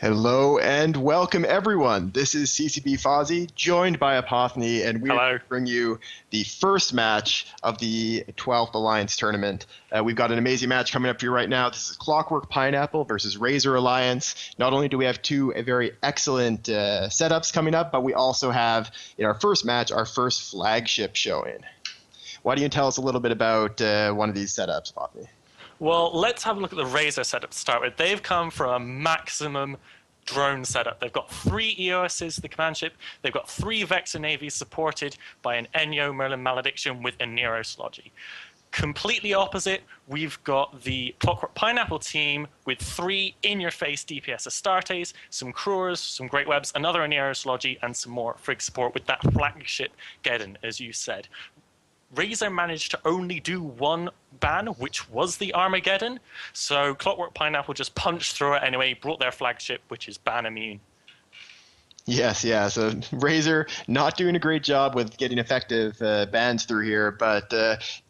Hello and welcome everyone. This is CCB Fozzie, joined by Apotheny, and we're going Hello. to bring you the first match of the 12th Alliance tournament. We've got an amazing match coming up for you right now. This is Clockwork Pineapple versus Razor Alliance. Not only do we have two very excellent setups coming up, but we also have, in our first match, our first flagship showing. Why don't you tell us a little bit about one of these setups, Apotheny? Well, let's have a look at the Razor setup to start with. They've come from a maximum drone setup. They've got 3 EOSs, the command ship. They've got 3 Vector navies supported by an Enyo Merlin Malediction with a Nero Slodgy. Completely opposite, we've got the Clockwork Pineapple team with 3 in-your-face DPS Astartes, some Crewers, some Great Webs, another Nero Slodgy, and some more Frig support with that flagship Geddon, as you said. Razor managed to only do one ban, which was the Armageddon, so Clockwork Pineapple just punched through it anyway, brought their flagship, which is ban immune. Yes, yeah. So Razor not doing a great job with getting effective bans through here, but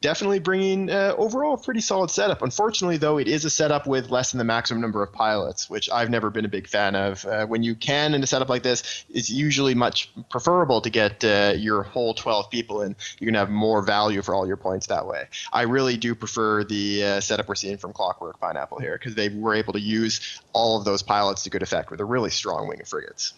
definitely bringing overall a pretty solid setup. Unfortunately, though, it is a setup with less than the maximum number of pilots, which I've never been a big fan of. When you can in a setup like this, it's usually much preferable to get your whole 12 people in. You're going to have more value for all your points that way. I really do prefer the setup we're seeing from Clockwork Pineapple here, because they were able to use all of those pilots to good effect with a really strong wing of frigates.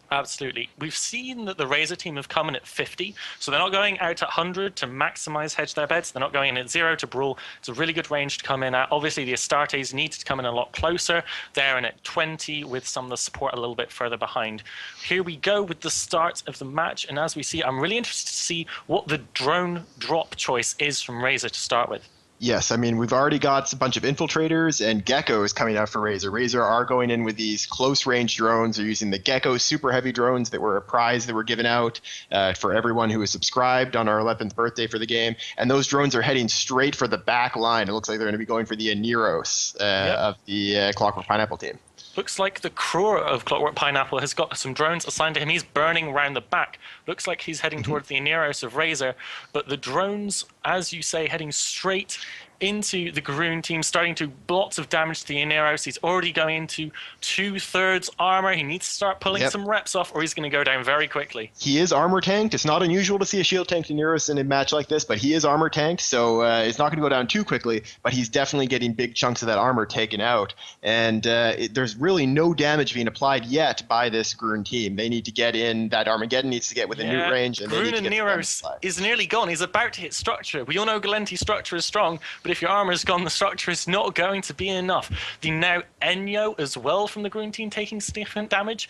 Absolutely. We've seen that the Razor team have come in at 50, so they're not going out at 100 to maximize hedge their bets. They're not going in at 0 to brawl. It's a really good range to come in at. Obviously, the Astartes need to come in a lot closer. They're in at 20 with some of the support a little bit further behind. Here we go with the start of the match, and as we see, I'm really interested to see what the drone drop choice is from Razor to start with. Yes, I mean, we've already got a bunch of infiltrators and geckos coming out for Razor. Razor are going in with these close-range drones. They're using the gecko super heavy drones that were a prize that were given out for everyone who was subscribed on our 11th birthday for the game. And those drones are heading straight for the back line. It looks like they're going to be going for the Aneros of the Clockwork Pineapple team. Looks like the crew of Clockwork Pineapple has got some drones assigned to him. He's burning around the back. Looks like he's heading towards the Aneros of Razor. But the drones, as you say, heading straight into the Garoon team, starting to do lots of damage to the Aneros. He's already going into 2/3 armor. He needs to start pulling some reps off, or he's going to go down very quickly. He is armor tanked. It's not unusual to see a shield tanked Aneros in a match like this, but he is armor tanked, so it's not going to go down too quickly, but he's definitely getting big chunks of that armor taken out. And there's really no damage being applied yet by this Garoon team. They need to get in. That Armageddon needs to get within newt range. And Garoon and Neros is nearly gone. He's about to hit structure. We all know Galenti's structure is strong, but if your armor is gone, the structure is not going to be enough. The now Enyo as well from the Garoon team taking significant damage.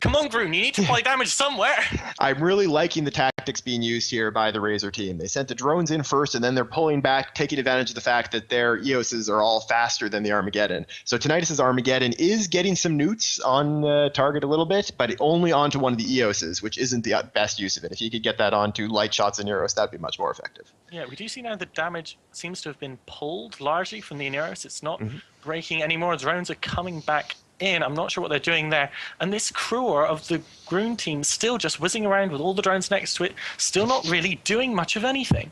Come on, Garoon, you need to apply damage somewhere. I'm really liking the tactics being used here by the Razor team. They sent the drones in first, and then they're pulling back, taking advantage of the fact that their EOSs are all faster than the Armageddon. So Tinnitus's Armageddon is getting some newts on target a little bit, but only onto one of the EOSs, which isn't the best use of it. If you could get that onto light shots and Euros, that'd be much more effective. Yeah, we do see now the damage seems to have been pulled largely from the Aneros. It's not breaking anymore. Drones are coming back in. I'm not sure what they're doing there. And this crewer of the Garoon team still just whizzing around with all the drones next to it, still not really doing much of anything.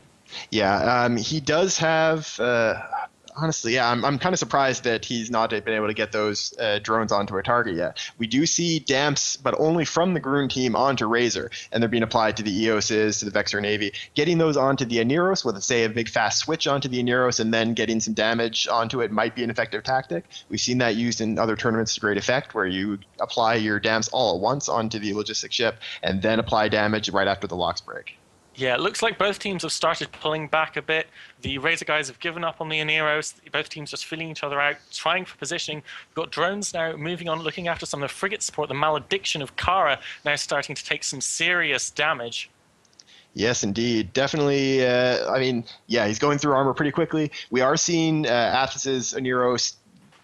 Yeah, he does have... honestly, yeah, I'm kind of surprised that he's not been able to get those drones onto a target yet. We do see damps, but only from the Garoon team onto Razor, and they're being applied to the EOSs, to the Vector Navy. Getting those onto the Aneros with, say, a big fast switch onto the Aneros and then getting some damage onto it might be an effective tactic. We've seen that used in other tournaments to great effect, where you apply your damps all at once onto the logistic ship and then apply damage right after the locks break. Yeah, it looks like both teams have started pulling back a bit. The Razor guys have given up on the Aneros. Both teams just filling each other out, trying for positioning. We've got drones now moving on, looking after some of the frigate support. The Malediction of Kara now starting to take some serious damage. Yes, indeed. Definitely. I mean, yeah, he's going through armor pretty quickly. We are seeing Athos's Aneros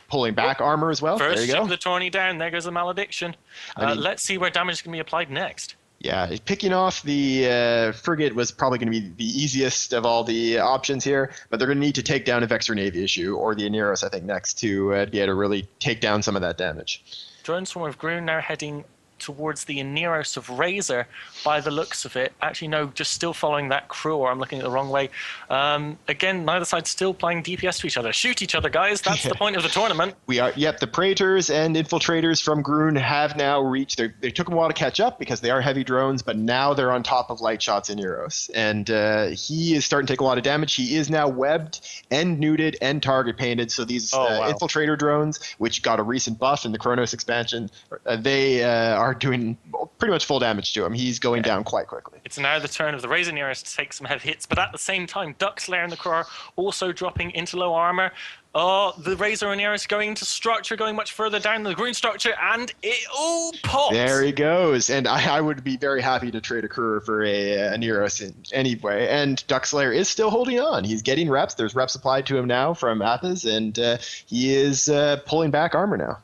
pulling back armor as well. First there you go. ship of the tourney down. There goes the Malediction. Let's see where damage is going to be applied next. Yeah, picking off the frigate was probably going to be the easiest of all the options here, but they're going to need to take down a Vector Navy issue or the Aneros, I think, next to be able to really take down some of that damage. Drone swarm of Garoon now heading towards the Aneros of Razor by the looks of it. Actually, no, just still following that crew, or I'm looking at the wrong way. Again, neither side still playing DPS to each other. Shoot each other, guys. That's the point of the tournament. Yep, the Praetors and Infiltrators from Grun have now reached, they took them a while to catch up because they are heavy drones, but now they're on top of Light Shots in Aneros. And he is starting to take a lot of damage. He is now webbed and nuded and target painted. So these Infiltrator drones, which got a recent buff in the Chronos expansion, they are doing pretty much full damage to him. He's going down quite quickly. It's now the turn of the Razor Nearest to take some heavy hits, but at the same time, Duckslayer and the Crow are also dropping into low armor. Oh, the Razor and Nearest going into structure, going much further down the green structure, and it all pops. There he goes. And I would be very happy to trade a Kruger for a Neros in any way. And Duckslayer is still holding on. He's getting reps. There's reps applied to him now from Athas, and he is pulling back armor now.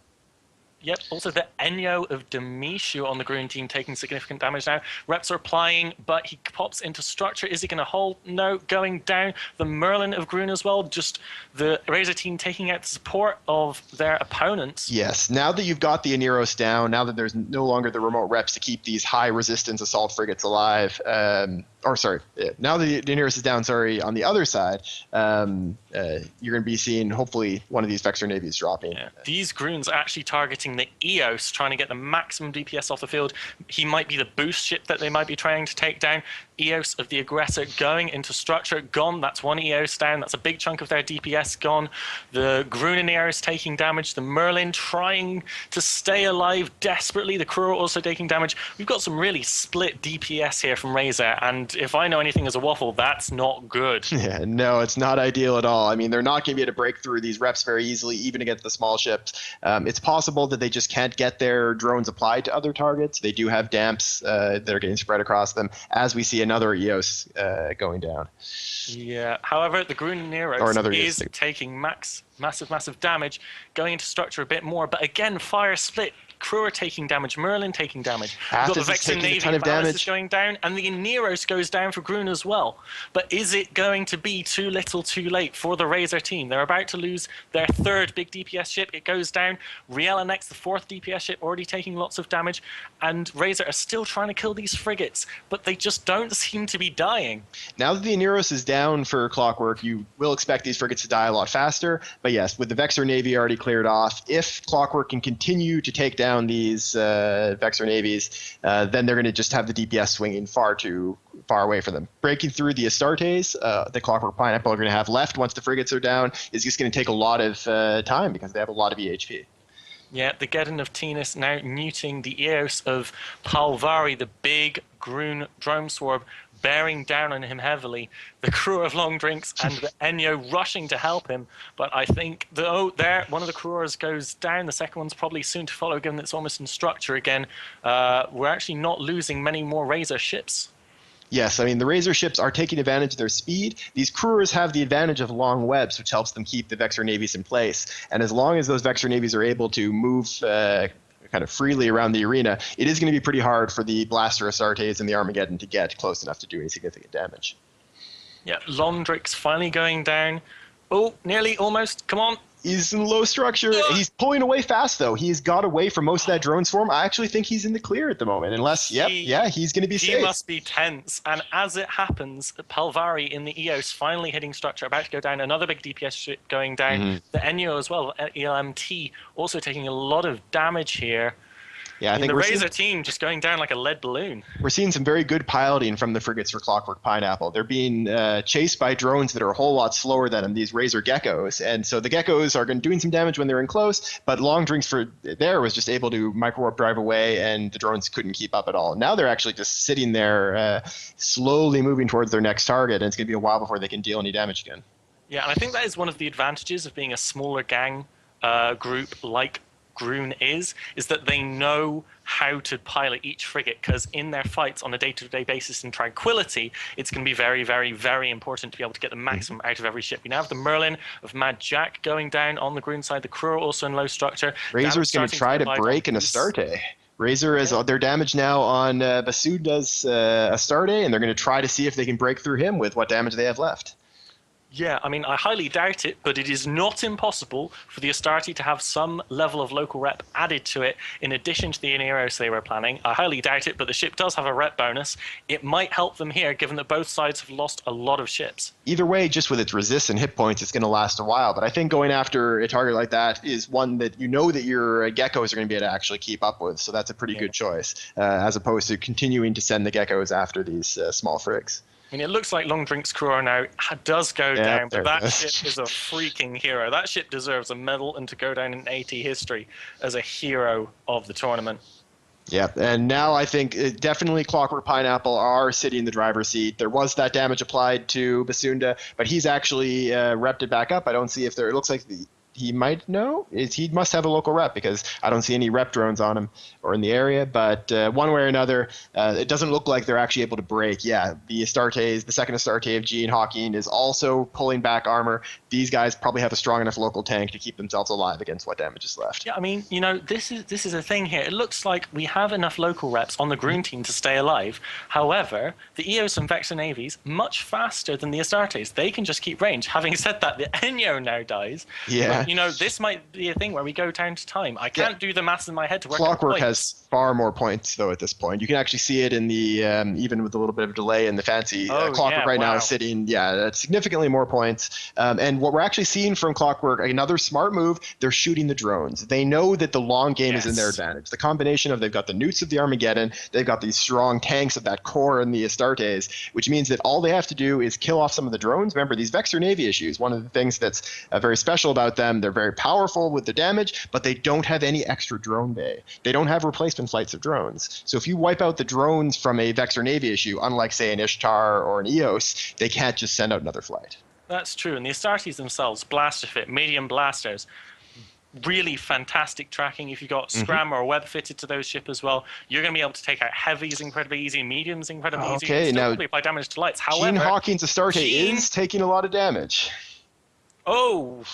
Yep, also the Enyo of Demishu on the green team taking significant damage now. Reps are applying, but he pops into structure. Is he going to hold? No, going down. The Merlin of Grun as well, just the Razor team taking out the support of their opponents. Yes, now that you've got the Aneros down, now that there's no longer the remote reps to keep these high resistance assault frigates alive, now the Aneros is down, on the other side, you're going to be seeing hopefully one of these Vexor Navies dropping. Yeah. These Gruns are actually targeting the Eos, trying to get the maximum DPS off the field. He might be the boost ship that they might be trying to take down. Eos of the Aggressor going into structure, gone. That's one Eos down. That's a big chunk of their DPS gone. The Grunenair is taking damage. The Merlin trying to stay alive desperately. The crew are also taking damage. We've got some really split DPS here from Razor, and if I know anything as a waffle, that's not good. Yeah, no, it's not ideal at all. I mean, they're not going to be able to break through these reps very easily, even against the small ships. It's possible that they just can't get their drones applied to other targets. They do have damps that are getting spread across them, as we see another EOS going down. Yeah, however, the Gruneros is taking massive damage, going into structure a bit more, but again, fire split. Crew are taking damage, Merlin taking damage. We've got the Vexor Navy is going down, and the Aneros goes down for Grun as well. But is it going to be too little too late for the Razor team? They're about to lose their third big DPS ship. It goes down. Riella next, the fourth DPS ship, already taking lots of damage. And Razor are still trying to kill these frigates, but they just don't seem to be dying. Now that the Aneros is down for Clockwork, you will expect these frigates to die a lot faster. But yes, with the Vexor Navy already cleared off, if Clockwork can continue to take down these Vexor Navies, then they're going to just have the DPS swinging far too far away from them. Breaking through the Astartes, the Clockwork Pineapple are going to have left once the frigates are down, is just going to take a lot of time because they have a lot of EHP. Yeah, the Geddon of Tenus now neuting the Eos of Palvari, the big Grun drone swarm, bearing down on him heavily. The crew of Long Drinks and the Enyo rushing to help him. But I think, one of the crewers goes down. The second one's probably soon to follow, given it's almost in structure again. We're actually not losing many more Razor ships. Yes, I mean, the Razor ships are taking advantage of their speed. These crewers have the advantage of long webs, which helps them keep the Vexor Navies in place. And as long as those Vexor Navies are able to move kind of freely around the arena, it is going to be pretty hard for the Blaster Astartes and the Armageddon to get close enough to do any significant damage. Yeah, Londrix finally going down. Oh, nearly, almost. Come on. He's in low structure. He's pulling away fast, though. He's got away from most of that drone swarm. I actually think he's in the clear at the moment, unless, he's going to be safe. He must be tense. And as it happens, Palvari in the EOS finally hitting structure, about to go down. Another big DPS ship going down. Mm-hmm. The Enyo as well, ELMT, also taking a lot of damage here. Yeah, I think the Razor team just going down like a lead balloon. We're seeing some very good piloting from the frigates for Clockwork Pineapple. They're being chased by drones that are a whole lot slower than them, these Razor Geckos. And so the Geckos are doing some damage when they're in close, but Long Drinks was just able to micro-warp drive away, and the drones couldn't keep up at all. Now they're actually just sitting there, slowly moving towards their next target, and it's going to be a while before they can deal any damage again. Yeah, and I think that is one of the advantages of being a smaller gang group like Grun is that they know how to pilot each frigate, because in their fights on a day-to-day basis in Tranquility, it's going to be very, very, very important to be able to get the maximum out of every ship. We now have the Merlin of Mad Jack going down on the Grun side, the crew are also in low structure. Razor's going to try to break an Astarte. Razor is their damage now on Basud does Astarte, and they're going to try to see if they can break through him with what damage they have left. Yeah, I mean, I highly doubt it, but it is not impossible for the Astarte to have some level of local rep added to it in addition to the Aneros they were planning. I highly doubt it, but the ship does have a rep bonus. It might help them here, given that both sides have lost a lot of ships. Either way, just with its resist and hit points, it's going to last a while. But I think going after a target like that is one that you know that your geckos are going to be able to actually keep up with. So that's a pretty good choice, as opposed to continuing to send the geckos after these small frigs. I mean, it looks like Long Drink's crew now does go down, but that ship is a freaking hero. That ship deserves a medal and to go down in AT history as a hero of the tournament. Yeah, and now I think definitely Clockwork Pineapple are sitting in the driver's seat. There was that damage applied to Basunda, but he's actually repped it back up. I don't see if there. It looks like he might know. He must have a local rep because I don't see any rep drones on him or in the area. But one way or another, it doesn't look like they're actually able to break. Yeah, the Astartes, the second Astarte of Gene Hawking is also pulling back armor. These guys probably have a strong enough local tank to keep themselves alive against what damage is left. Yeah, I mean, you know, this is a thing here. It looks like we have enough local reps on the Groon team to stay alive. However, the Eos and Vexor navies much faster than the Astartes. They can just keep range. Having said that, the Enyo now dies. Yeah. But, you know, this might be a thing where we go down to time. I can't do the maths in my head to work out Clockwork points. has far more points though at this point. You can actually see it in the even with a little bit of a delay in the fancy. Clockwork now is sitting significantly more points. And what we're actually seeing from Clockwork, another smart move, they're shooting the drones. They know that the long game is in their advantage. The combination of they've got the newts of the Armageddon, they've got these strong tanks of that core and the Astartes, which means that all they have to do is kill off some of the drones. Remember, these Vexor Navy issues, one of the things that's very special about them, they're very powerful with the damage, but they don't have any extra drone bay. They don't have replacement flights of drones. So if you wipe out the drones from a Vexor Navy issue, unlike, say, an Ishtar or an Eos, they can't just send out another flight. That's true. And the Astartes themselves, blaster fit, medium blasters, really fantastic tracking. If you've got Scram or Web fitted to those ship as well, you're going to be able to take out heavies incredibly easy, mediums incredibly easy. Okay, now apply damage to lights. However, Gene Hawking's Astarte is taking a lot of damage. Oh,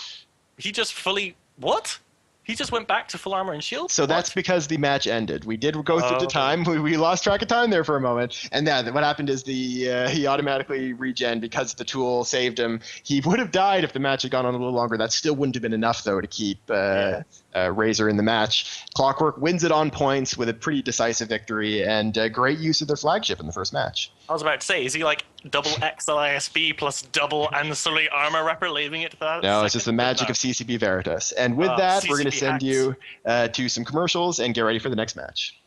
he just fully... What? He just went back to full armor and shield? So that's because the match ended. We did go through the time. We lost track of time there for a moment. And what happened is he automatically regen because the tool saved him. He would have died if the match had gone on a little longer. That still wouldn't have been enough, though, to keep Razor in the match. Clockwork wins it on points with a pretty decisive victory and great use of their flagship in the first match. I was about to say, is he like double XLISB plus double ancillary armor repper, leaving it to that? No, it's just the magic of CCB Veritas. And with that, we're going to send you to some commercials and get ready for the next match.